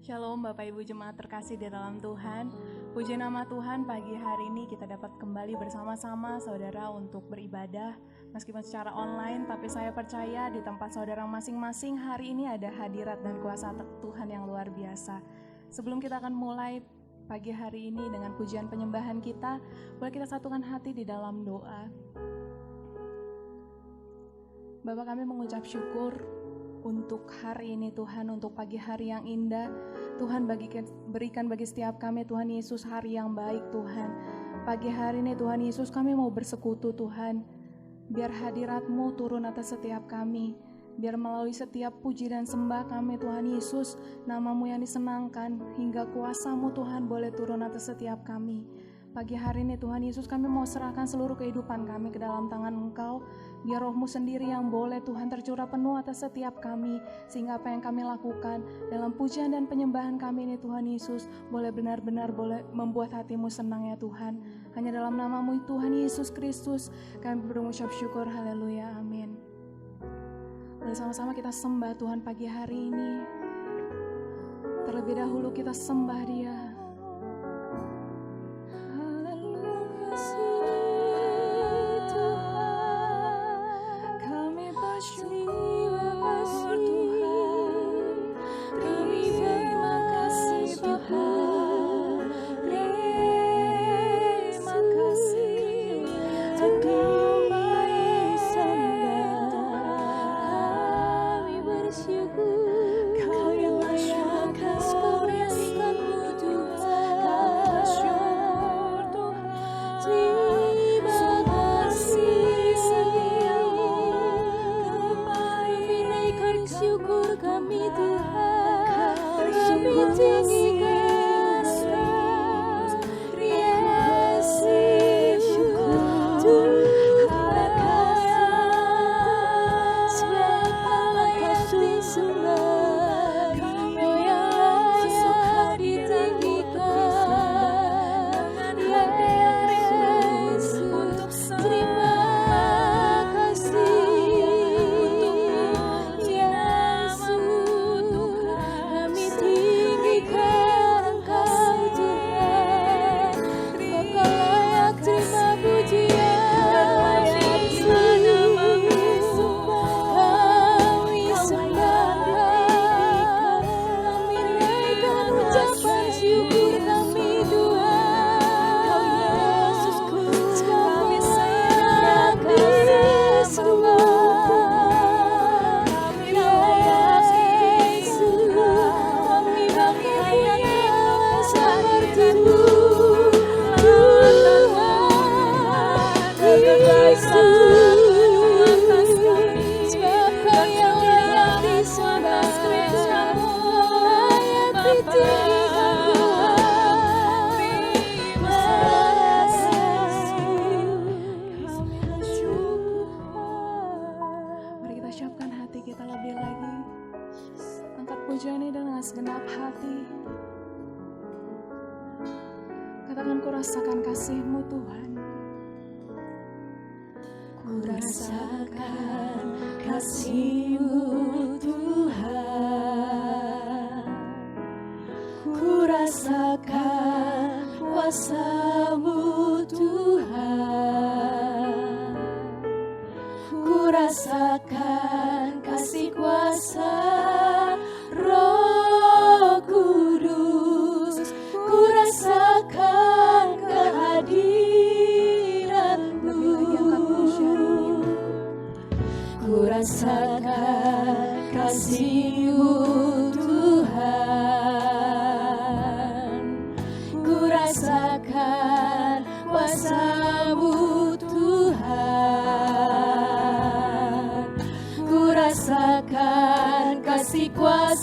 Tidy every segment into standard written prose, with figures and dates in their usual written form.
Shalom Bapak Ibu Jemaat terkasih di dalam Tuhan. Puji nama Tuhan, pagi hari ini kita dapat kembali bersama-sama saudara untuk beribadah. Meskipun secara online, tapi saya percaya di tempat saudara masing-masing hari ini ada hadirat dan kuasa Tuhan yang luar biasa. Sebelum kita akan mulai pagi hari ini dengan pujian penyembahan kita, boleh kita satukan hati di dalam doa. Bapa, kami mengucap syukur untuk hari ini Tuhan, untuk pagi hari yang indah. Tuhan berikan bagi setiap kami Tuhan Yesus hari yang baik Tuhan. Pagi hari ini Tuhan Yesus kami mau bersekutu Tuhan. Biar hadirat-Mu turun atas setiap kami. Biar melalui setiap puji dan sembah kami Tuhan Yesus, nama-Mu yang disenangkan hingga kuasa-Mu Tuhan boleh turun atas setiap kami. Pagi hari ini Tuhan Yesus kami mau serahkan seluruh kehidupan kami ke dalam tangan Engkau. Biar Roh-Mu sendiri yang boleh Tuhan tercurah penuh atas setiap kami. Sehingga apa yang kami lakukan dalam pujian dan penyembahan kami ini Tuhan Yesus boleh benar-benar boleh membuat hati-Mu senang ya Tuhan. Hanya dalam nama-Mu Tuhan Yesus Kristus kami berucap syukur, haleluya, amin. Mari sama-sama kita sembah Tuhan pagi hari ini. Terlebih dahulu kita sembah Dia. Kuasa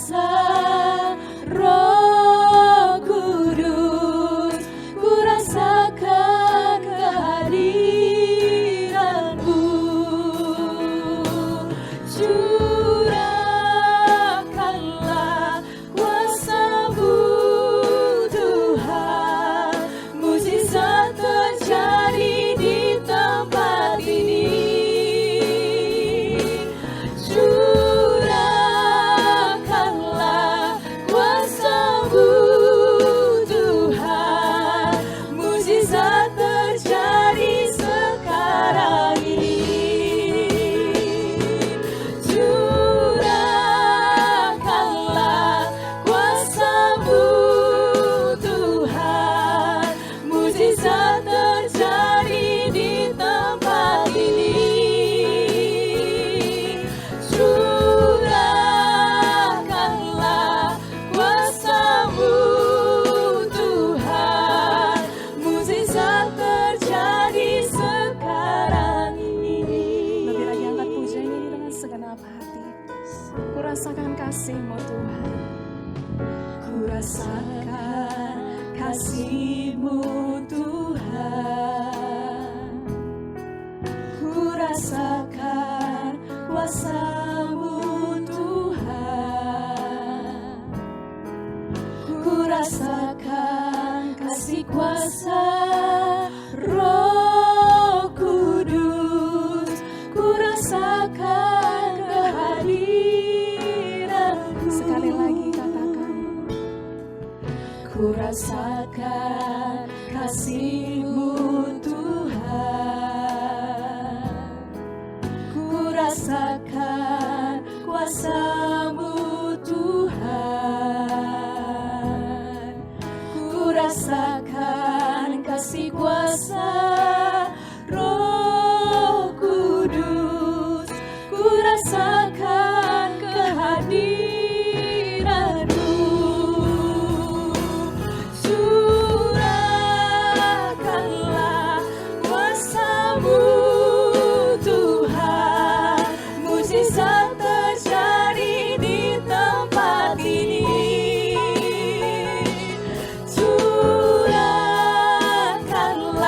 rasakan kasih-Mu Tuhan, ku rasakan kuasa-Mu Tuhan, ku rasakan kasih kuasa Roh Kudus, ku rasakan kehadiran-Mu. Sekali lagi katakan, ku rasakan kasih-Mu Tuhan, ku rasakan kuasa-Mu Tuhan, ku rasakan kasih kuasa Roh Kudus, ku rasakan kehadiran-Mu. Curahkanlah kuasa-Mu Tuhan, mujizat terjadi di tempat ini. Curahkanlah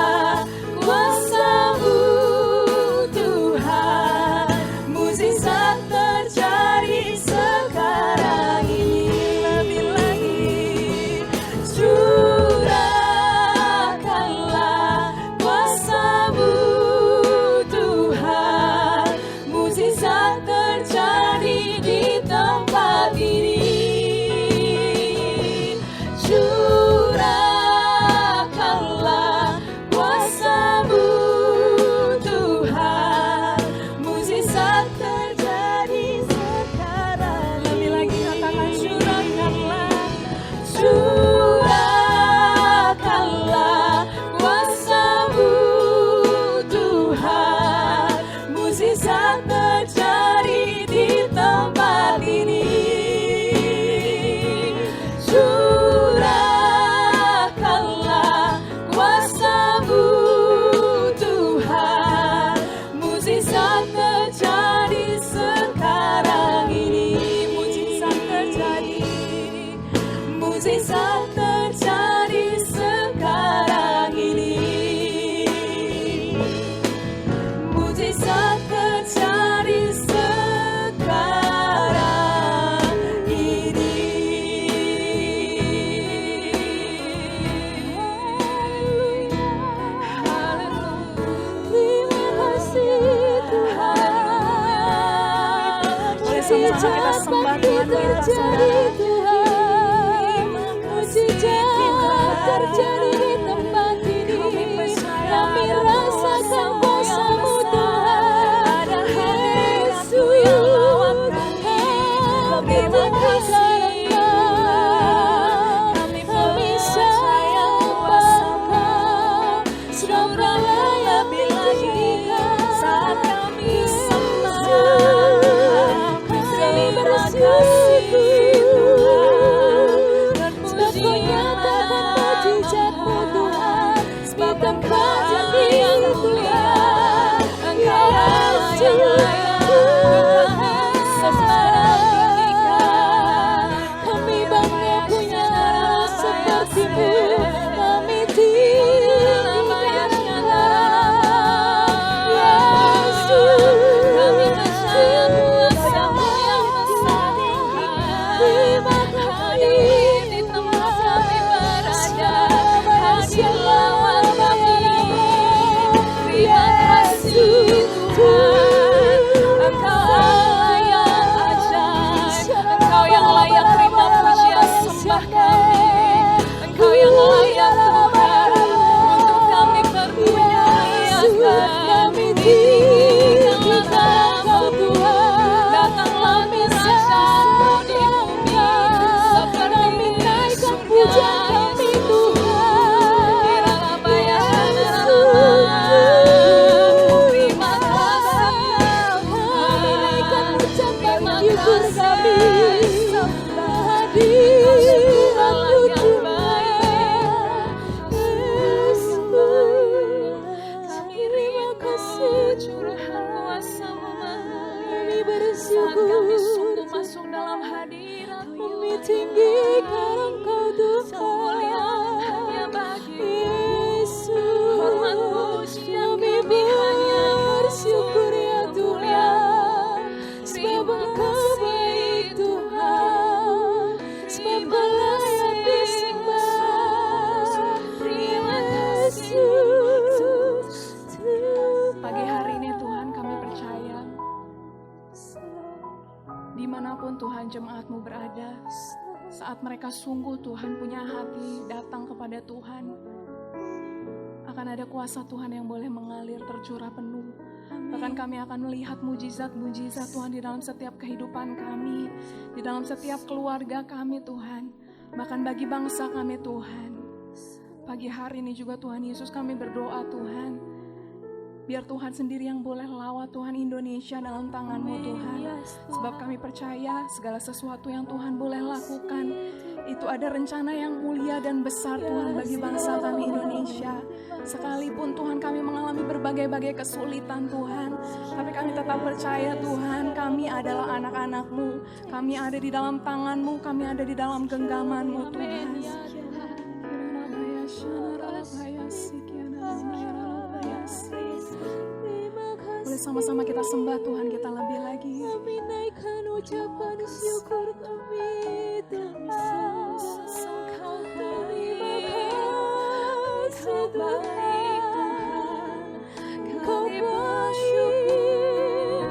saat mereka sungguh Tuhan punya hati datang kepada Tuhan, akan ada kuasa Tuhan yang boleh mengalir tercurah penuh. Bahkan kami akan melihat mujizat-mujizat Tuhan di dalam setiap kehidupan kami, di dalam setiap keluarga kami Tuhan, bahkan bagi bangsa kami Tuhan. Pagi hari ini juga Tuhan Yesus kami berdoa Tuhan, biar Tuhan sendiri yang boleh lawat Tuhan Indonesia dalam tangan-Mu Tuhan. Sebab kami percaya segala sesuatu yang Tuhan boleh lakukan, itu ada rencana yang mulia dan besar Tuhan bagi bangsa kami Indonesia. Sekalipun Tuhan kami mengalami berbagai-bagai kesulitan Tuhan, tapi kami tetap percaya Tuhan, kami adalah anak-anak-Mu, kami ada di dalam tangan-Mu, kami ada di dalam genggaman-Mu Tuhan. Boleh sama-sama kita sembah Tuhan kita lebih lagi. Kami naikkan ucapan syukur kami Tuhan. Engkau terima kasih Tuhan. Engkau baik.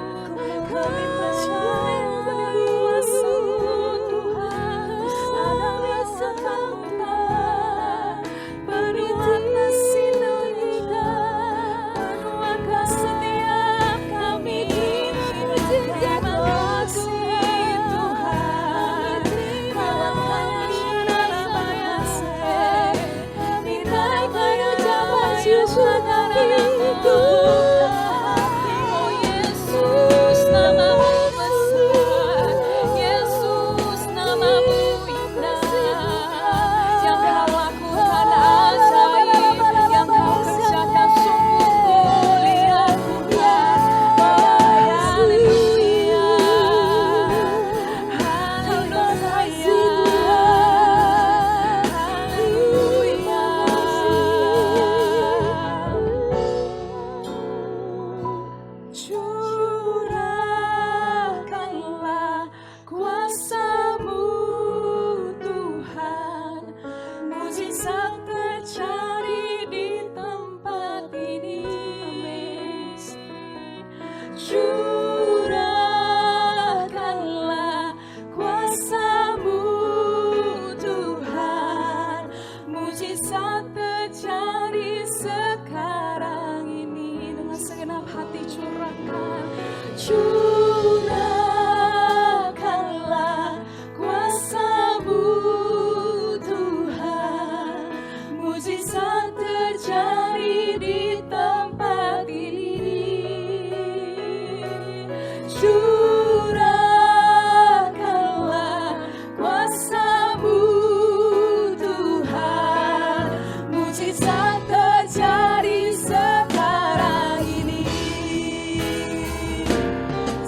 Kami percaya pada kuasa-Mu Tuhan. Ada rasa tanpa penuhan kasih Tuhan. Penuhan setiap kami terima kasih Tuhan. Kami naikkan ucapan syukur kami Tuhan. Oh Yesus, nama-Mu besar. Yesus, nama-Mu indah. Yang Kau lakukan ajaib, yang Kau kerjakan sungguh mulia Tuhan. Haleluya, curahkanlah kuasa-Mu Tuhan, mujizat terjadi di tempat ini. Curahkanlah kuasa-Mu Tuhan, mujizat terjadi sekarang ini. Dengan segenap hati curahkanlah kuasa-Mu Tuhan, mujizat terjadi di tempat ini. Curahkanlah kuasa-Mu Tuhan, mujizat terjadi sekarang ini.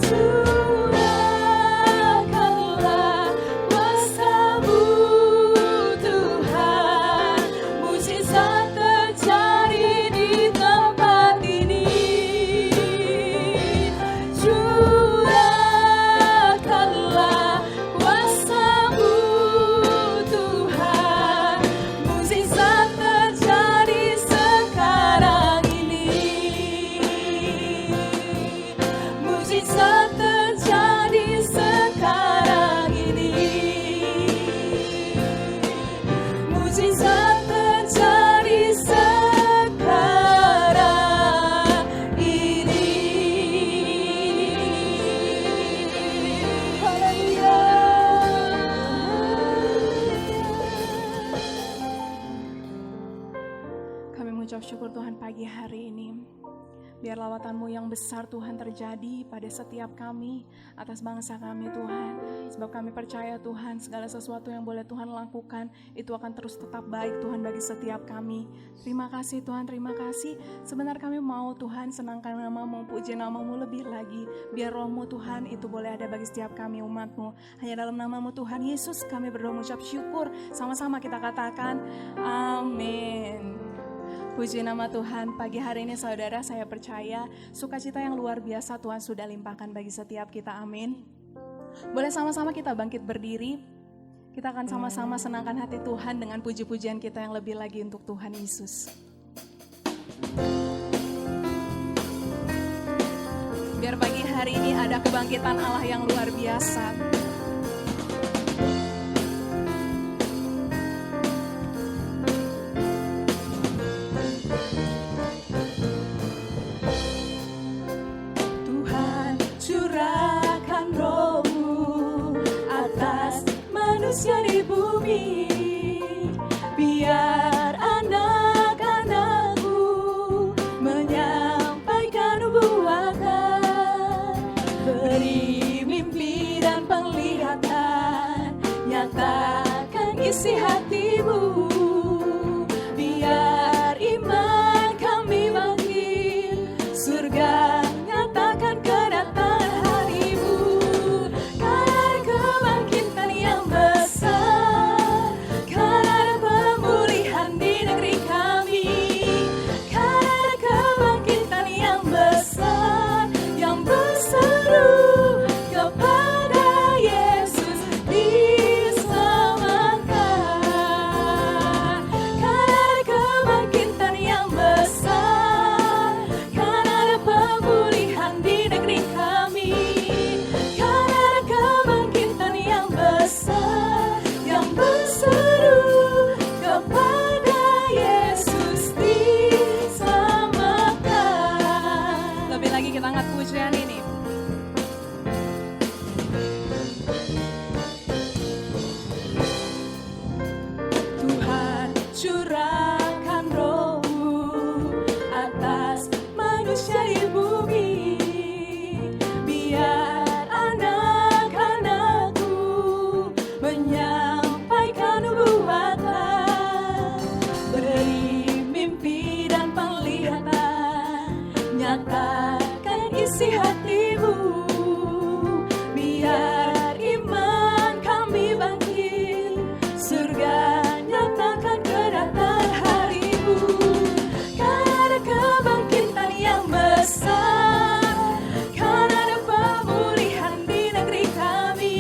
Curahkanlah kuasa-Mu Tuhan, mujizat terjadi di tempat ini. Curahkanlah kuasa-Mu Tuhan, mujizat terjadi sekarang ini. Mujizat terjadi sekarang ini. Mujizat terjadi sekarang ini. Kami mengucap syukur Tuhan pagi hari ini. Biar lawatan-Mu yang besar Tuhan terjadi pada setiap kami, atas bangsa kami Tuhan. Sebab kami percaya Tuhan, segala sesuatu yang boleh Tuhan lakukan, itu akan terus tetap baik Tuhan bagi setiap kami. Terima kasih Tuhan, terima kasih. Sebentar kami mau Tuhan senangkan nama-Mu, puji nama-Mu lebih lagi. Biar roh-Mu Tuhan itu boleh ada bagi setiap kami umat-Mu. Hanya dalam nama-Mu Tuhan Yesus kami berdoa mengucap syukur. Sama-sama kita katakan amin. Puji nama Tuhan, pagi hari ini saudara, saya percaya sukacita yang luar biasa Tuhan sudah limpahkan bagi setiap kita, amin. Boleh sama-sama kita bangkit berdiri, kita akan sama-sama senangkan hati Tuhan dengan puji-pujian kita yang lebih lagi untuk Tuhan Yesus. Biar pagi hari ini ada kebangkitan Allah yang luar biasa. bumi. Biar anak-anakku menyampaikan nubuatan, beri mimpi dan penglihatan, nyatakan isi hatimu. Biar iman kami bangkit, surga nyatakan kedatangan harimu. Karena kebangkitan yang besar, karena pemulihan di negeri kami, karena kebangkitan yang besar, yang berseru kepada Yesus diselamatkan. Karena kebangkitan yang besar, karena pemulihan di negeri kami, karena kebangkitan yang besar, yang berseru kepada Yesus diselamatkan. Lebih lagi kita angkat pujian ini. Tuhan curahkan roh-Mu atas manusia di bumi. Biar anak-anakku menyampaikan nubuatan, beri mimpi dan penglihatan, nyatakan isi hatimu. Biar iman kami bangkit, surga nyatakan kedatangan harimu. Karena kebangkitan yang besar, karena pemulihan di negeri kami,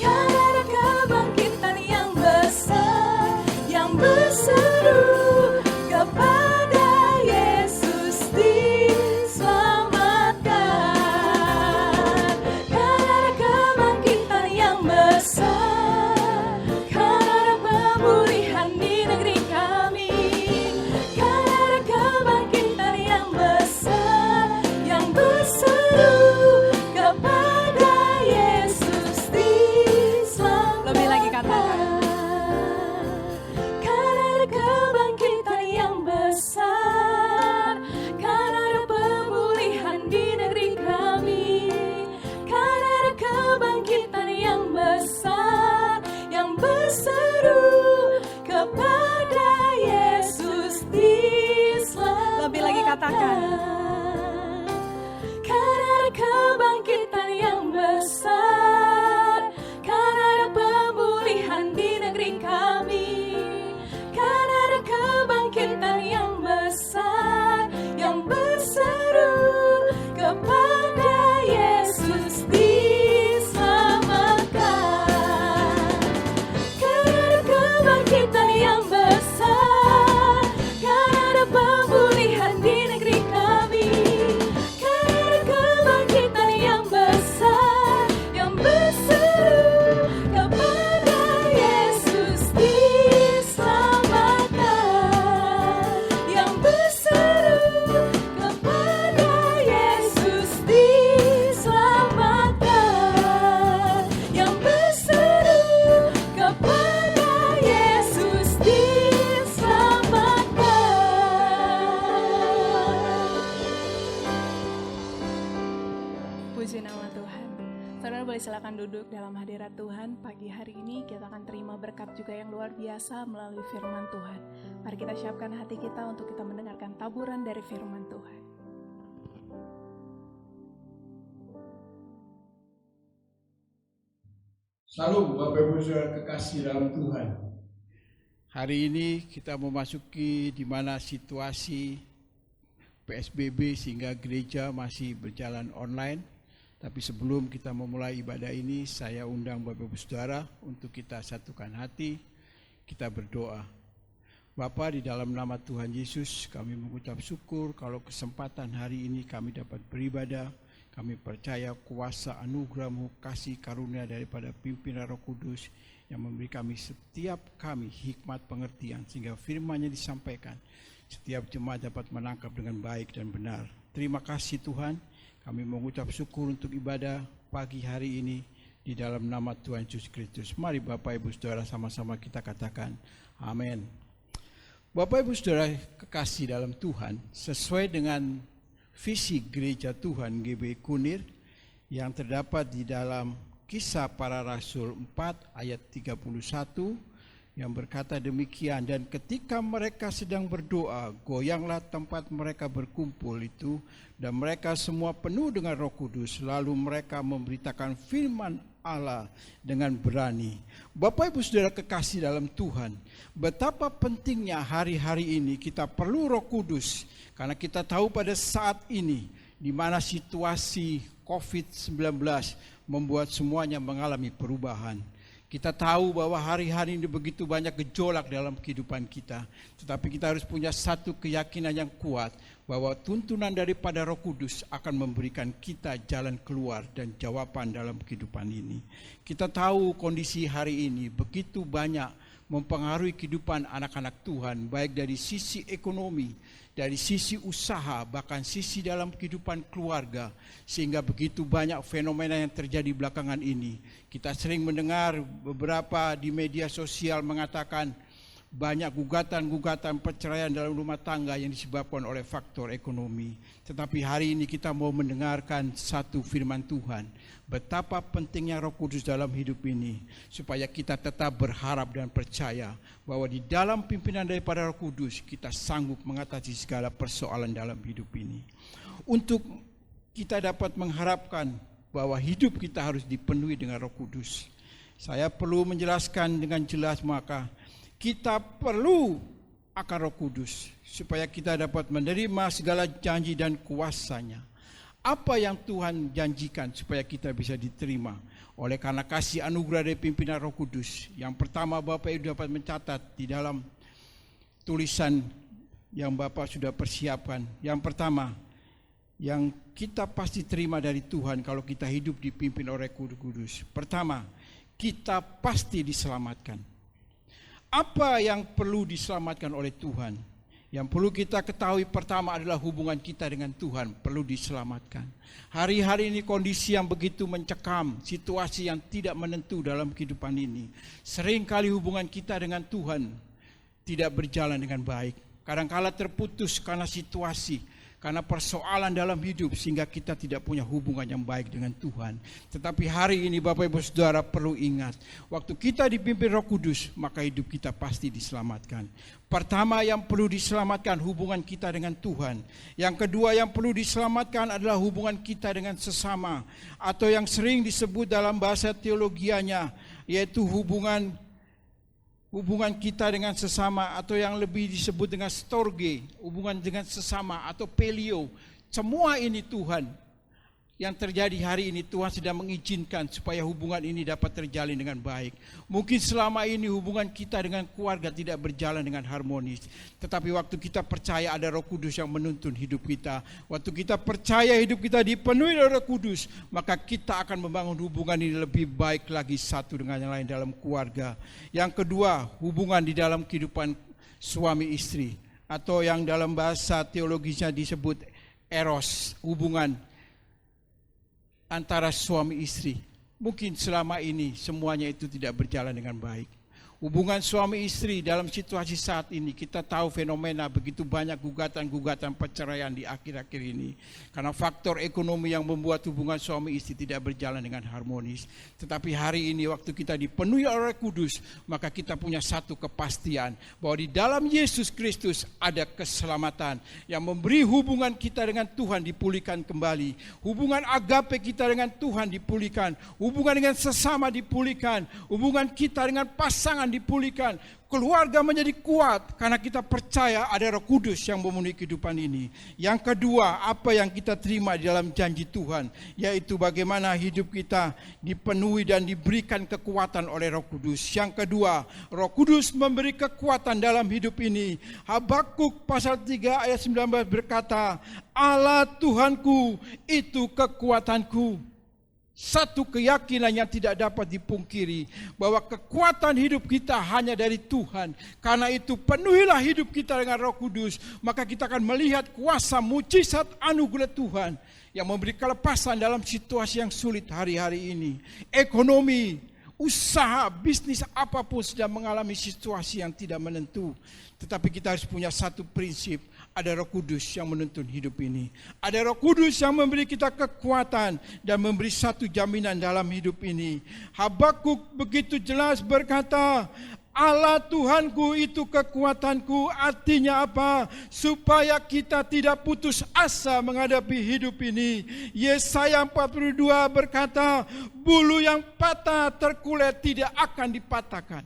karena kebangkitan yang besar, yang berseru kepada Yesus diselamatkan. Karena kebangkitan yang besar, karena pemulihan di negeri kami, karena kebangkitan yang besar, yang berseru kepada Yesus diselamatkan. Lebih lagi katakan. Karena kebangkitan yang besar, karena pemulihan di negeri kami, karena kebangkitan yang besar, yang berseru kepada Yesus diselamatkan. Lebih lagi katakan. Karena kebangkitan yang besar, karena pemulihan di negeri kami, karena kebangkitan yang besar, yang berseru kepada Yesus diselamatkan. Karena kebangkitan yang besar, karena pemulihan di negeri kami, karena kebangkitan yang besar, yang berseru kepada Yesus diselamatkan, yang berseru kepada Yesus diselamatkan, yang berseru kepada Yesus diselamatkan. Puji nama Tuhan. Saudara boleh silakan duduk dalam hadirat Tuhan. Pagi hari ini kita akan terima berkat juga yang luar biasa melalui firman Tuhan. Mari kita siapkan hati kita untuk kita mendengarkan taburan dari firman Tuhan. Salam Bapak Ibu Saudara kekasih dalam Tuhan. Hari ini kita memasuki di mana situasi PSBB sehingga gereja masih berjalan online. Tapi sebelum kita memulai ibadah ini, saya undang Bapak Ibu Saudara untuk kita satukan hati, kita berdoa. Bapa, di dalam nama Tuhan Yesus, kami mengucap syukur kalau kesempatan hari ini kami dapat beribadah. Kami percaya kuasa anugerah-Mu, kasih karunia daripada pimpinan Roh Kudus yang memberi setiap kami hikmat pengertian sehingga firman-Nya disampaikan. Setiap jemaat dapat menangkap dengan baik dan benar. Terima kasih Tuhan, kami mengucap syukur untuk ibadah pagi hari ini. di dalam nama Tuhan Yesus Kristus. Mari Bapak Ibu Saudara sama-sama kita katakan amin. Bapak Ibu Saudara kekasih dalam Tuhan, sesuai dengan visi gereja Tuhan GBI Kunir yang terdapat di dalam Kisah Para Rasul 4 ayat 31 yang berkata demikian, dan ketika mereka sedang berdoa, goyanglah tempat mereka berkumpul itu, dan mereka semua penuh dengan Roh Kudus, lalu mereka memberitakan firman Allah dengan berani. Bapak Ibu Saudara kekasih dalam Tuhan, betapa pentingnya hari-hari ini kita perlu Roh Kudus, karena kita tahu pada saat ini di mana situasi COVID-19 membuat semuanya mengalami perubahan. Kita tahu bahwa hari-hari ini begitu banyak gejolak dalam kehidupan kita. Tetapi kita harus punya satu keyakinan yang kuat bahwa tuntunan daripada Roh Kudus akan memberikan kita jalan keluar dan jawaban dalam kehidupan ini. Kita tahu kondisi hari ini begitu banyak mempengaruhi kehidupan anak-anak Tuhan, baik dari sisi ekonomi, dari sisi usaha, bahkan sisi dalam kehidupan keluarga, sehingga begitu banyak fenomena yang terjadi belakangan ini. Kita sering mendengar beberapa di media sosial mengatakan banyak gugatan-gugatan perceraian dalam rumah tangga yang disebabkan oleh faktor ekonomi. Tetapi hari ini kita mau mendengarkan satu firman Tuhan, betapa pentingnya Roh Kudus dalam hidup ini, supaya kita tetap berharap dan percaya bahwa di dalam pimpinan daripada Roh Kudus kita sanggup mengatasi segala persoalan dalam hidup ini. Untuk kita dapat mengharapkan bahwa hidup kita harus dipenuhi dengan Roh Kudus, saya perlu menjelaskan dengan jelas, maka kita perlu akan Roh Kudus supaya kita dapat menerima segala janji dan kuasa-Nya. Apa yang Tuhan janjikan supaya kita bisa diterima oleh karena kasih anugerah dari pimpinan Roh Kudus. Yang pertama, Bapak Ibu dapat mencatat di dalam tulisan yang Bapak sudah persiapkan. Yang pertama, yang kita pasti terima dari Tuhan kalau kita hidup dipimpin oleh Roh Kudus. Pertama, kita pasti diselamatkan. Apa yang perlu diselamatkan oleh Tuhan? Yang perlu kita ketahui pertama adalah hubungan kita dengan Tuhan perlu diselamatkan. Hari-hari ini kondisi yang begitu mencekam, situasi yang tidak menentu dalam kehidupan ini. Seringkali hubungan kita dengan Tuhan tidak berjalan dengan baik. Kadang-kala terputus karena situasi, karena persoalan dalam hidup, sehingga kita tidak punya hubungan yang baik dengan Tuhan. Tetapi hari ini Bapak Ibu Saudara perlu ingat, waktu kita dipimpin Roh Kudus, maka hidup kita pasti diselamatkan. Pertama yang perlu diselamatkan hubungan kita dengan Tuhan. Yang kedua yang perlu diselamatkan adalah hubungan kita dengan sesama, atau yang sering disebut dalam bahasa teologianya, yaitu hubungan kita dengan sesama, atau yang lebih disebut dengan storge, hubungan dengan sesama atau pelio. Semua ini Tuhan yang terjadi hari ini, Tuhan sedang mengizinkan supaya hubungan ini dapat terjalin dengan baik. Mungkin selama ini hubungan kita dengan keluarga tidak berjalan dengan harmonis, tetapi waktu kita percaya ada Roh Kudus yang menuntun hidup kita, waktu kita percaya hidup kita dipenuhi oleh Roh Kudus, maka kita akan membangun hubungan ini lebih baik lagi satu dengan yang lain dalam keluarga. Yang kedua, hubungan di dalam kehidupan suami istri, atau yang dalam bahasa teologisnya disebut eros, hubungan antara suami istri. Mungkin selama ini semuanya itu tidak berjalan dengan baik. Hubungan suami istri dalam situasi saat ini, kita tahu fenomena begitu banyak gugatan-gugatan perceraian di akhir-akhir ini. Karena faktor ekonomi yang membuat hubungan suami istri tidak berjalan dengan harmonis. Tetapi hari ini waktu kita dipenuhi oleh Kudus, maka kita punya satu kepastian bahwa di dalam Yesus Kristus ada keselamatan yang memberi hubungan kita dengan Tuhan dipulihkan kembali. Hubungan agape kita dengan Tuhan dipulihkan. Hubungan dengan sesama dipulihkan. Hubungan kita dengan pasangan dipulihkan. Keluarga menjadi kuat karena kita percaya ada Roh Kudus yang memenuhi kehidupan ini. Yang kedua, apa yang kita terima di dalam janji Tuhan, yaitu bagaimana hidup kita dipenuhi dan diberikan kekuatan oleh Roh Kudus. Yang kedua, Roh Kudus memberi kekuatan dalam hidup ini. Habakuk pasal 3 ayat 19 berkata, Allah Tuhanku itu kekuatanku. Satu keyakinan yang tidak dapat dipungkiri, bahwa kekuatan hidup kita hanya dari Tuhan. Karena itu penuhilah hidup kita dengan Roh Kudus, maka kita akan melihat kuasa mujizat anugerah Tuhan yang memberi kelepasan dalam situasi yang sulit hari-hari ini. Ekonomi, usaha, bisnis apapun sedang mengalami situasi yang tidak menentu. Tetapi kita harus punya satu prinsip, ada Roh Kudus yang menuntun hidup ini. Ada Roh Kudus yang memberi kita kekuatan dan memberi satu jaminan dalam hidup ini. Habakuk begitu jelas berkata, Allah Tuhanku itu kekuatanku. Artinya apa? Supaya kita tidak putus asa menghadapi hidup ini. Yesaya 42 berkata, bulu yang patah terkulet tidak akan dipatahkan.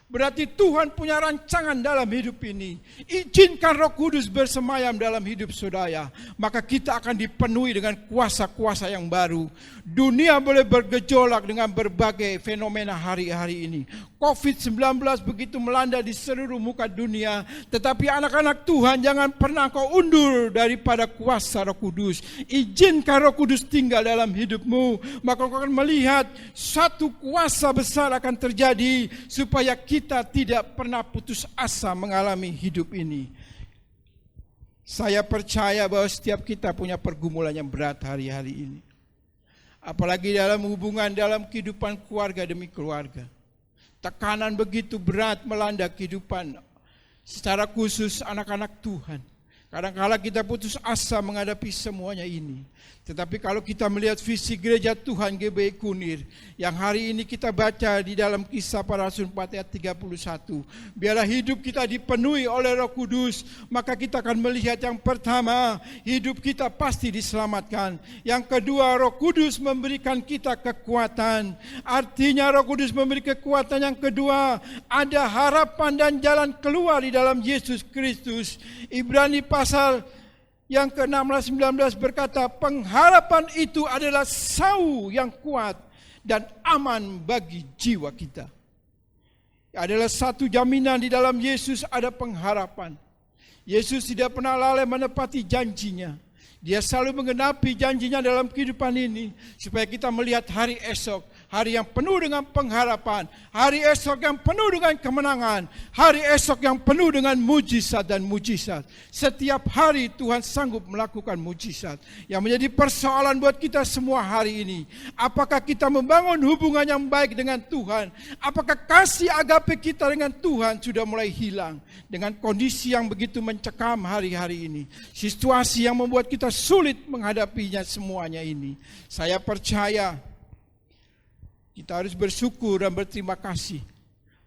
Berarti Tuhan punya rancangan dalam hidup ini. Izinkan Roh Kudus bersemayam dalam hidup saudara, maka kita akan dipenuhi dengan kuasa-kuasa yang baru. Dunia boleh bergejolak dengan berbagai fenomena hari-hari ini. COVID-19 begitu melanda di seluruh muka dunia, tetapi anak-anak Tuhan jangan pernah kau undur daripada kuasa Roh Kudus. Izinkan Roh Kudus tinggal dalam hidupmu, maka kau akan melihat satu kuasa besar akan terjadi supaya kita tidak pernah putus asa mengalami hidup ini. Saya percaya bahwa setiap kita punya pergumulan yang berat hari-hari ini. Apalagi dalam hubungan, dalam kehidupan keluarga demi keluarga. Tekanan begitu berat melanda kehidupan, secara khusus anak-anak Tuhan. Kadang-kala kita putus asa menghadapi semuanya ini. Tetapi kalau kita melihat visi gereja Tuhan GBI Kunir, yang hari ini kita baca di dalam Kisah Para Rasul 4 ayat 31. Biarlah hidup kita dipenuhi oleh Roh Kudus, maka kita akan melihat yang pertama, hidup kita pasti diselamatkan. Yang kedua, Roh Kudus memberikan kita kekuatan. Artinya Roh Kudus memberi kekuatan. Yang kedua, ada harapan dan jalan keluar di dalam Yesus Kristus. Ibrani pasal yang ke-16-19 berkata, pengharapan itu adalah sau yang kuat dan aman bagi jiwa kita. Adalah satu jaminan di dalam Yesus ada pengharapan. Yesus tidak pernah lalai menepati janjinya. Dia selalu menggenapi janjinya dalam kehidupan ini, supaya kita melihat hari esok, hari yang penuh dengan pengharapan, hari esok yang penuh dengan kemenangan, hari esok yang penuh dengan mujizat dan mujizat. Setiap hari Tuhan sanggup melakukan mujizat. Yang menjadi persoalan buat kita semua hari ini, apakah kita membangun hubungan yang baik dengan Tuhan? Apakah kasih agape kita dengan Tuhan sudah mulai hilang dengan kondisi yang begitu mencekam hari-hari ini, situasi yang membuat kita sulit menghadapinya semuanya ini. Saya percaya kita harus bersyukur dan berterima kasih.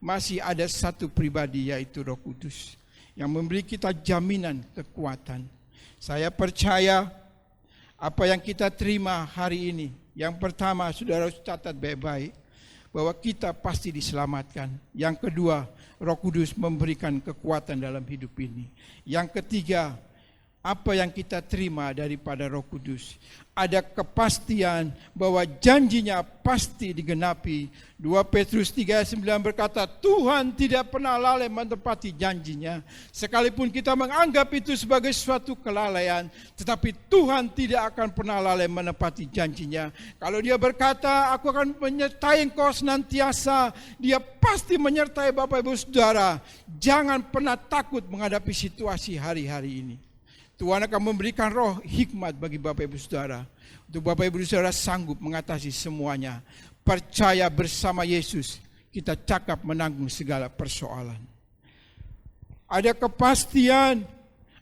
Masih ada satu pribadi, yaitu Roh Kudus, yang memberi kita jaminan kekuatan. Saya percaya apa yang kita terima hari ini. Yang pertama, saudara harus catat baik-baik, bahwa kita pasti diselamatkan. Yang kedua, Roh Kudus memberikan kekuatan dalam hidup ini. Yang ketiga, apa yang kita terima daripada Roh Kudus, ada kepastian bahwa janjinya pasti digenapi. 2 Petrus 3:9 berkata, Tuhan tidak pernah lalai menepati janjinya. Sekalipun kita menganggap itu sebagai suatu kelalaian, tetapi Tuhan tidak akan pernah lalai menepati janjinya. Kalau dia berkata, aku akan menyertai engkau senantiasa, dia pasti menyertai Bapak Ibu Saudara. Jangan pernah takut menghadapi situasi hari-hari ini. Tuhan akan memberikan roh hikmat bagi Bapak Ibu Saudara, untuk Bapak Ibu Saudara sanggup mengatasi semuanya. Percaya bersama Yesus, kita cakap menanggung segala persoalan. Ada kepastian,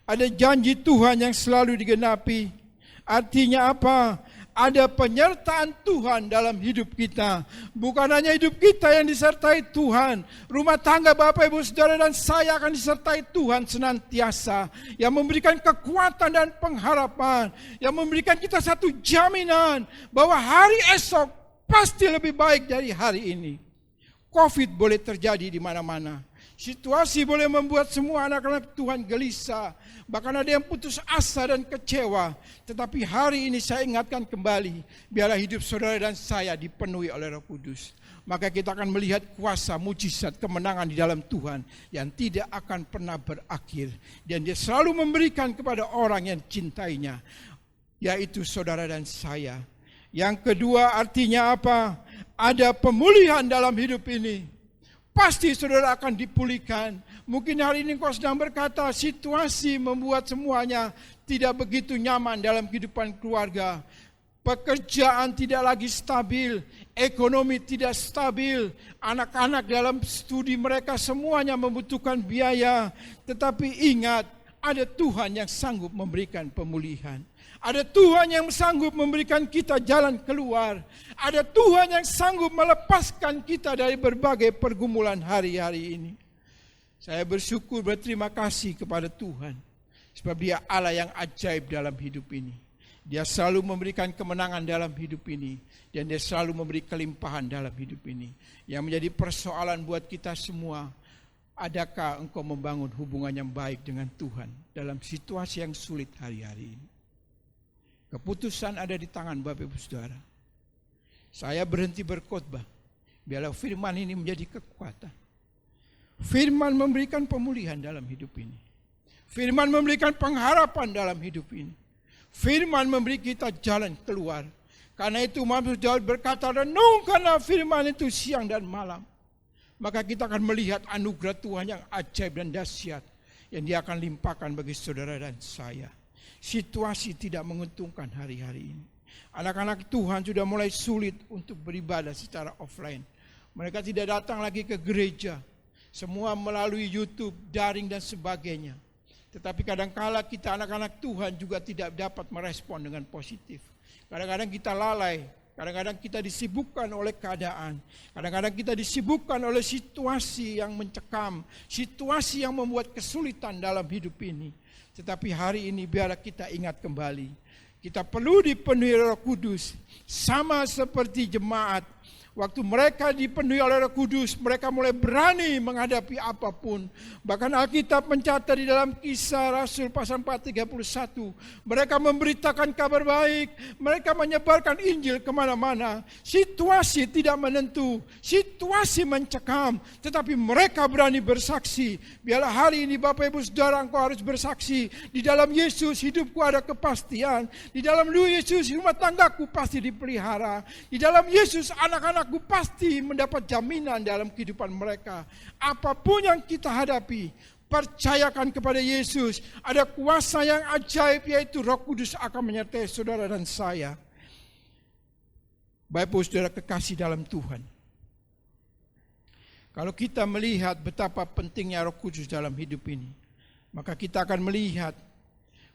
ada janji Tuhan yang selalu digenapi. Artinya apa? Ada penyertaan Tuhan dalam hidup kita. Bukan hanya hidup kita yang disertai Tuhan. Rumah tangga Bapak Ibu Saudara dan saya akan disertai Tuhan senantiasa. Yang memberikan kekuatan dan pengharapan. Yang memberikan kita satu jaminan bahwa hari esok pasti lebih baik dari hari ini. COVID boleh terjadi di mana-mana. Situasi boleh membuat semua anak-anak Tuhan gelisah. Bahkan ada yang putus asa dan kecewa. Tetapi hari ini saya ingatkan kembali, biarlah hidup saudara dan saya dipenuhi oleh Roh Kudus. Maka kita akan melihat kuasa, mujizat, kemenangan di dalam Tuhan yang tidak akan pernah berakhir. Dan dia selalu memberikan kepada orang yang cintainya, yaitu saudara dan saya. Yang kedua artinya apa? Ada pemulihan dalam hidup ini. Pasti saudara akan dipulihkan. Mungkin hari ini kau sedang berkata situasi membuat semuanya tidak begitu nyaman dalam kehidupan keluarga. Pekerjaan tidak lagi stabil, ekonomi tidak stabil, anak-anak dalam studi mereka semuanya membutuhkan biaya. Tetapi ingat, ada Tuhan yang sanggup memberikan pemulihan. Ada Tuhan yang sanggup memberikan kita jalan keluar. Ada Tuhan yang sanggup melepaskan kita dari berbagai pergumulan hari-hari ini. Saya bersyukur, berterima kasih kepada Tuhan. Sebab Dia Allah yang ajaib dalam hidup ini. Dia selalu memberikan kemenangan dalam hidup ini. Dan Dia selalu memberi kelimpahan dalam hidup ini. Yang menjadi persoalan buat kita semua, adakah engkau membangun hubungan yang baik dengan Tuhan dalam situasi yang sulit hari-hari ini? Keputusan ada di tangan Bapak Ibu Saudara. Saya berhenti berkhotbah. Biarlah firman ini menjadi kekuatan. Firman memberikan pemulihan dalam hidup ini. Firman memberikan pengharapan dalam hidup ini. Firman memberi kita jalan keluar. Karena itu Muhammad Daud berkata, renungkanlah firman itu siang dan malam. Maka kita akan melihat anugerah Tuhan yang ajaib dan dahsyat yang Dia akan limpahkan bagi saudara dan saya. Situasi tidak menguntungkan hari-hari ini. Anak-anak Tuhan sudah mulai sulit untuk beribadah secara offline. Mereka tidak datang lagi ke gereja. Semua melalui YouTube, daring dan sebagainya. Tetapi kadang-kala kita anak-anak Tuhan juga tidak dapat merespon dengan positif. Kadang-kadang kita lalai, kadang-kadang kita disibukkan oleh keadaan. Kadang-kadang kita disibukkan oleh situasi yang mencekam, situasi yang membuat kesulitan dalam hidup ini. Tetapi hari ini biarlah kita ingat kembali, kita perlu dipenuhi Roh Kudus, sama seperti jemaat. Waktu mereka dipenuhi oleh Roh Kudus, mereka mulai berani menghadapi apapun. Bahkan Alkitab mencatat di dalam Kisah Rasul pasal 4:31, mereka memberitakan kabar baik, mereka menyebarkan Injil kemana-mana. Situasi tidak menentu, situasi mencekam, tetapi mereka berani bersaksi. Biarlah hari ini Bapak Ibu Saudara, engkau harus bersaksi. Di dalam Yesus hidupku ada kepastian. Di dalam Yesus rumah tanggaku pasti dipelihara. Di dalam Yesus anak-anak pasti mendapat jaminan dalam kehidupan mereka. Apapun yang kita hadapi, percayakan kepada Yesus. Ada kuasa yang ajaib, yaitu Roh Kudus akan menyertai saudara dan saya. Bapak saudara kekasih dalam Tuhan, kalau kita melihat betapa pentingnya Roh Kudus dalam hidup ini, maka kita akan melihat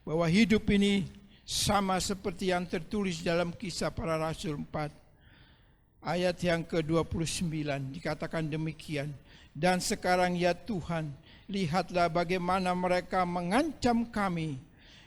bahwa hidup ini sama seperti yang tertulis dalam Kisah Para Rasul 4 ayat yang ke-29, dikatakan demikian. Dan sekarang ya Tuhan, lihatlah bagaimana mereka mengancam kami,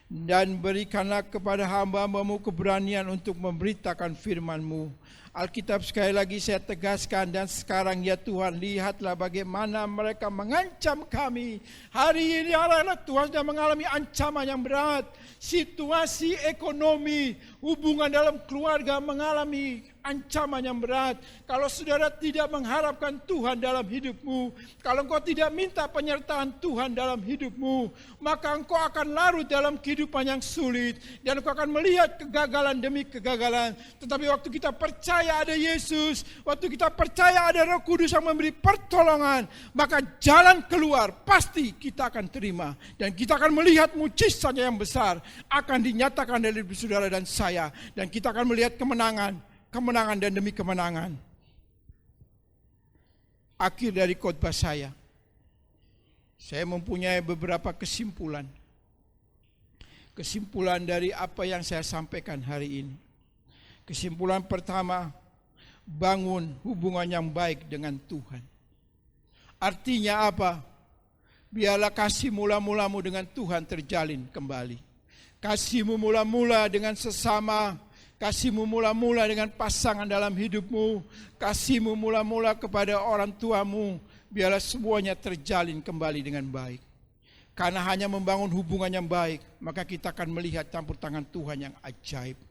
dan berikanlah kepada hamba-Mu keberanian untuk memberitakan firman-Mu. Alkitab sekali lagi saya tegaskan, dan sekarang ya Tuhan, lihatlah bagaimana mereka mengancam kami. Hari ini anak-anak Tuhan sedang mengalami ancaman yang berat. Situasi ekonomi, hubungan dalam keluarga mengalami ancaman yang berat. Kalau saudara tidak mengharapkan Tuhan dalam hidupmu, kalau engkau tidak minta penyertaan Tuhan dalam hidupmu, maka engkau akan larut dalam kehidupan yang sulit, dan engkau akan melihat kegagalan demi kegagalan. Tetapi waktu kita percaya ada Yesus, waktu kita percaya ada Roh Kudus yang memberi pertolongan, maka jalan keluar pasti kita akan terima, dan kita akan melihat mujizat yang besar akan dinyatakan dari saudara dan saya, dan kita akan melihat kemenangan dan demi kemenangan. Akhir dari khotbah saya mempunyai beberapa kesimpulan. Kesimpulan dari apa yang saya sampaikan hari ini. Kesimpulan pertama, bangun hubungan yang baik dengan Tuhan. Artinya apa? Biarlah kasih mula-mulamu dengan Tuhan terjalin kembali. Kasihmu mula-mula dengan sesama, kasihmu mula-mula dengan pasangan dalam hidupmu, kasihmu mula-mula kepada orang tuamu, biarlah semuanya terjalin kembali dengan baik. Karena hanya membangun hubungan yang baik, maka kita akan melihat campur tangan Tuhan yang ajaib.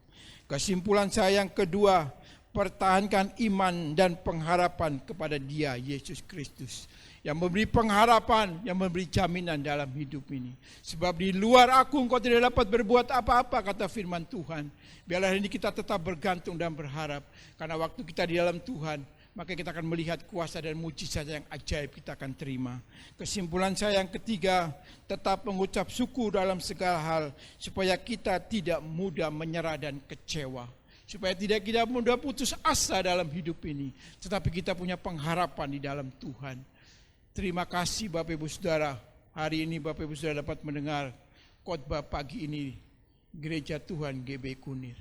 Kesimpulan saya yang kedua, pertahankan iman dan pengharapan kepada Dia, Yesus Kristus. yang memberi pengharapan, yang memberi jaminan dalam hidup ini. Sebab di luar aku engkau tidak dapat berbuat apa-apa, kata firman Tuhan. Biarlah hari ini kita tetap bergantung dan berharap, karena waktu kita di dalam Tuhan, maka kita akan melihat kuasa dan mujizat yang ajaib kita akan terima. Kesimpulan saya yang ketiga, tetap mengucap syukur dalam segala hal, supaya kita tidak mudah menyerah dan kecewa. Supaya tidak kita mudah putus asa dalam hidup ini, tetapi kita punya pengharapan di dalam Tuhan. Terima kasih Bapak Ibu Saudara, hari ini Bapak Ibu Saudara dapat mendengar khotbah pagi ini Gereja Tuhan GB Kunir.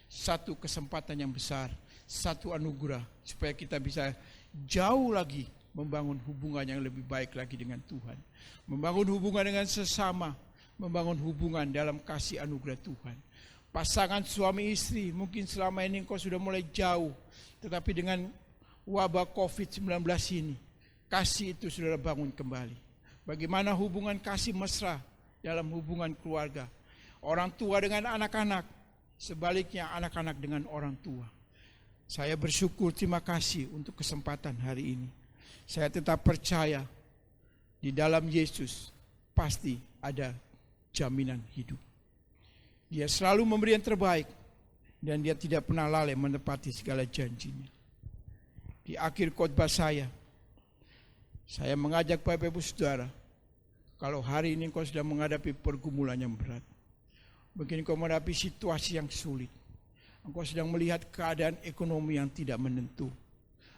Satu kesempatan yang besar, satu anugerah supaya kita bisa jauh lagi membangun hubungan yang lebih baik lagi dengan Tuhan. Membangun hubungan dengan sesama, membangun hubungan dalam kasih anugerah Tuhan. Pasangan suami istri, mungkin selama ini engkau sudah mulai jauh, tetapi dengan wabah COVID-19 ini, kasih itu sudah bangun kembali. Bagaimana hubungan kasih mesra dalam hubungan keluarga. Orang tua dengan anak-anak, sebaliknya anak-anak dengan orang tua. Saya bersyukur, terima kasih untuk kesempatan hari ini. Saya tetap percaya di dalam Yesus pasti ada jaminan hidup. Dia selalu memberi yang terbaik dan dia tidak pernah lalai menepati segala janjinya. Di akhir khotbah saya mengajak Bapak Ibu Saudara, kalau hari ini kau sedang menghadapi pergumulan yang berat, mungkin kau menghadapi situasi yang sulit, engkau sedang melihat keadaan ekonomi yang tidak menentu,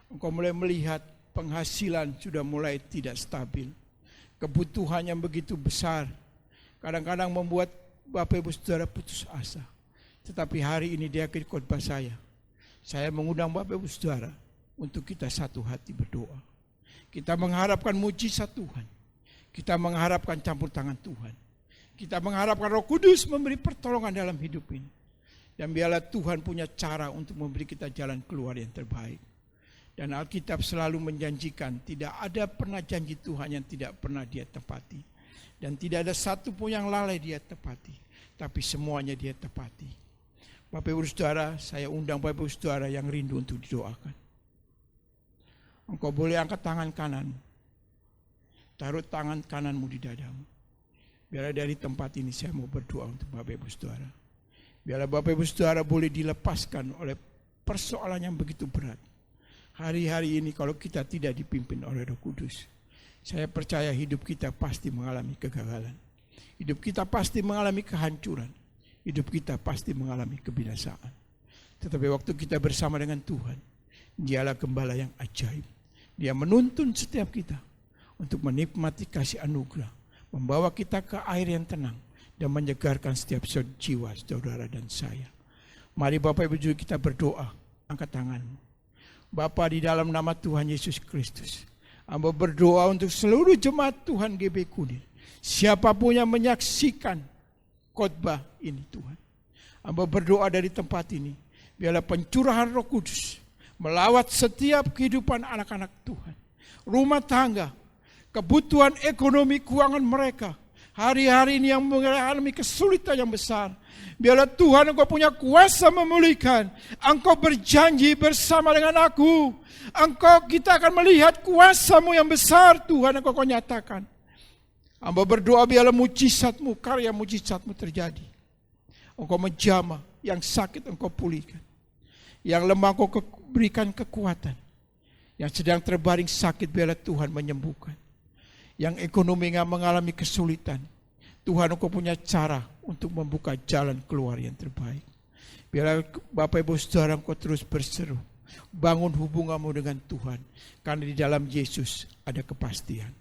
engkau mulai melihat penghasilan sudah mulai tidak stabil, kebutuhan yang begitu besar, kadang-kadang membuat Bapak Ibu Saudara putus asa. Tetapi hari ini di akhir khotbah saya mengundang Bapak Ibu Saudara untuk kita satu hati berdoa. Kita mengharapkan mujizat Tuhan. Kita mengharapkan campur tangan Tuhan. Kita mengharapkan Roh Kudus memberi pertolongan dalam hidup ini. Dan biarlah Tuhan punya cara untuk memberi kita jalan keluar yang terbaik. Dan Alkitab selalu menjanjikan, tidak ada pernah janji Tuhan yang tidak pernah dia tepati. Dan tidak ada satu pun yang lalai dia tepati. Tapi semuanya dia tepati. Bapak Ibu Saudara, saya undang Bapak Ibu Saudara yang rindu untuk didoakan. Engkau boleh angkat tangan kanan. Taruh tangan kananmu di dadamu. Biarlah dari tempat ini saya mau berdoa untuk Bapak Ibu Saudara. Biarlah Bapak Ibu Saudara boleh dilepaskan oleh persoalan yang begitu berat. Hari-hari ini kalau kita tidak dipimpin oleh Roh Kudus, saya percaya hidup kita pasti mengalami kegagalan. Hidup kita pasti mengalami kehancuran. Hidup kita pasti mengalami kebinasaan. Tetapi waktu kita bersama dengan Tuhan, Dialah gembala yang ajaib. Dia menuntun setiap kita untuk menikmati kasih anugerah, membawa kita ke air yang tenang dan menyegarkan setiap jiwa saudara dan saya. Mari Bapak Ibu juga kita berdoa, angkat tanganmu. Bapa, di dalam nama Tuhan Yesus Kristus, hamba berdoa untuk seluruh jemaat Tuhan GB Kunir, siapapun yang menyaksikan khotbah ini Tuhan. Hamba berdoa dari tempat ini, biarlah pencurahan Roh Kudus melawat setiap kehidupan anak-anak Tuhan, rumah tangga, kebutuhan ekonomi keuangan mereka, hari-hari ini yang mengalami kesulitan yang besar. Biarlah Tuhan Engkau punya kuasa memulihkan. Engkau berjanji bersama dengan aku, kita akan melihat kuasa-Mu yang besar Tuhan Engkau nyatakan. Hamba berdoa biarlah mujizat-Mu, karya mujizat-Mu terjadi. Engkau menjamah yang sakit, Engkau pulihkan. Yang lemah Engkau berikan kekuatan. Yang sedang terbaring sakit biarlah Tuhan menyembuhkan. Yang ekonomi yang mengalami kesulitan, Tuhan Engkau punya cara untuk membuka jalan keluar yang terbaik. Biarlah Bapak Ibu Saudara Engkau terus berseru, bangun hubunganmu dengan Tuhan. Karena di dalam Yesus ada kepastian.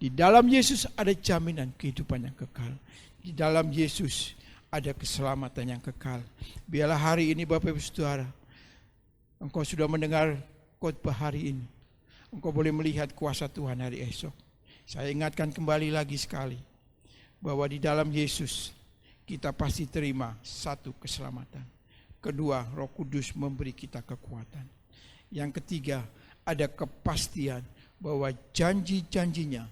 Di dalam Yesus ada jaminan kehidupan yang kekal. Di dalam Yesus ada keselamatan yang kekal. Biarlah hari ini Bapak Ibu Saudara, Engkau sudah mendengar khotbah hari ini. Engkau boleh melihat kuasa Tuhan hari esok. Saya ingatkan kembali lagi sekali, bahwa di dalam Yesus kita pasti terima satu, keselamatan. Kedua, Roh Kudus memberi kita kekuatan. Yang ketiga, ada kepastian bahwa janji-janjinya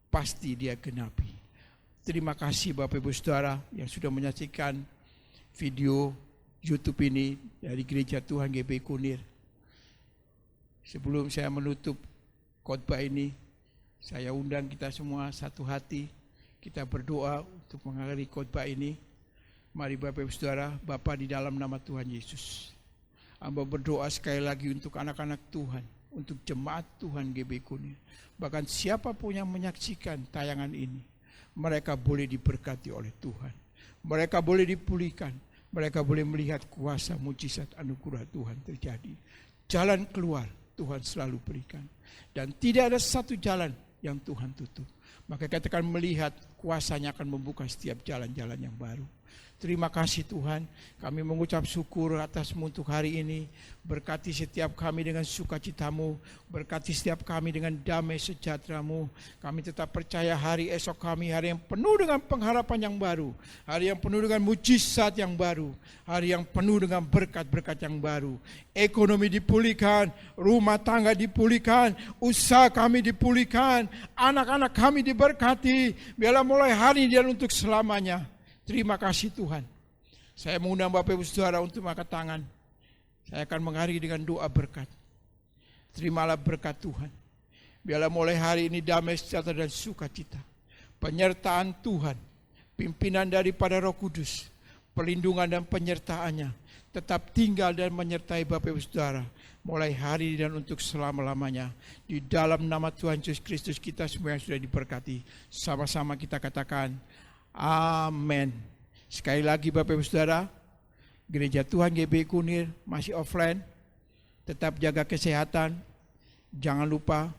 pasti Dia genapi. Terima kasih Bapak Ibu Saudara yang sudah menyaksikan video YouTube ini dari Gereja Tuhan GB Kunir. Sebelum saya menutup khotbah ini, Saya undang kita semua satu hati, kita berdoa untuk mengakhiri khotbah ini. Mari Bapak Ibu Saudara, Bapa di dalam nama Tuhan Yesus, hamba berdoa sekali lagi untuk anak-anak Tuhan, untuk jemaat Tuhan GB Kunir. Bahkan siapapun yang menyaksikan tayangan ini, mereka boleh diberkati oleh Tuhan. Mereka boleh dipulihkan, mereka boleh melihat kuasa mujizat anugerah Tuhan terjadi. Jalan keluar Tuhan selalu berikan. Dan tidak ada satu jalan yang Tuhan tutup. Maka katakan melihat kuasanya akan membuka setiap jalan-jalan yang baru. Terima kasih Tuhan, kami mengucap syukur atasmu untuk hari ini. Berkati setiap kami dengan sukacitamu, berkati setiap kami dengan damai sejahtera-Mu. Kami tetap percaya hari esok kami, hari yang penuh dengan pengharapan yang baru, hari yang penuh dengan mujizat yang baru, hari yang penuh dengan berkat-berkat yang baru. Ekonomi dipulihkan, rumah tangga dipulihkan, usaha kami dipulihkan, anak-anak kami diberkati. Biarlah mulai hari ini dan untuk selamanya. Terima kasih Tuhan. Saya mengundang Bapak Ibu Saudara untuk mengangkat tangan. Saya akan mengakhiri dengan doa berkat. Terimalah berkat Tuhan. Biarlah mulai hari ini damai sejahtera dan sukacita. Penyertaan Tuhan, pimpinan daripada Roh Kudus, perlindungan dan penyertaannya tetap tinggal dan menyertai Bapak Ibu Saudara mulai hari ini dan untuk selama-lamanya. Di dalam nama Tuhan Yesus Kristus kita semua yang sudah diberkati. Sama-sama kita katakan amin. Sekali lagi Bapak Ibu Saudara, Gereja Tuhan GB Kunir masih offline. Tetap jaga kesehatan. Jangan lupa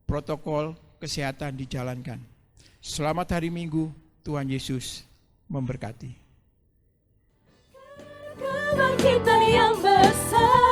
protokol kesehatan dijalankan. Selamat hari Minggu. Tuhan Yesus memberkati. Kebangkitan yang besar.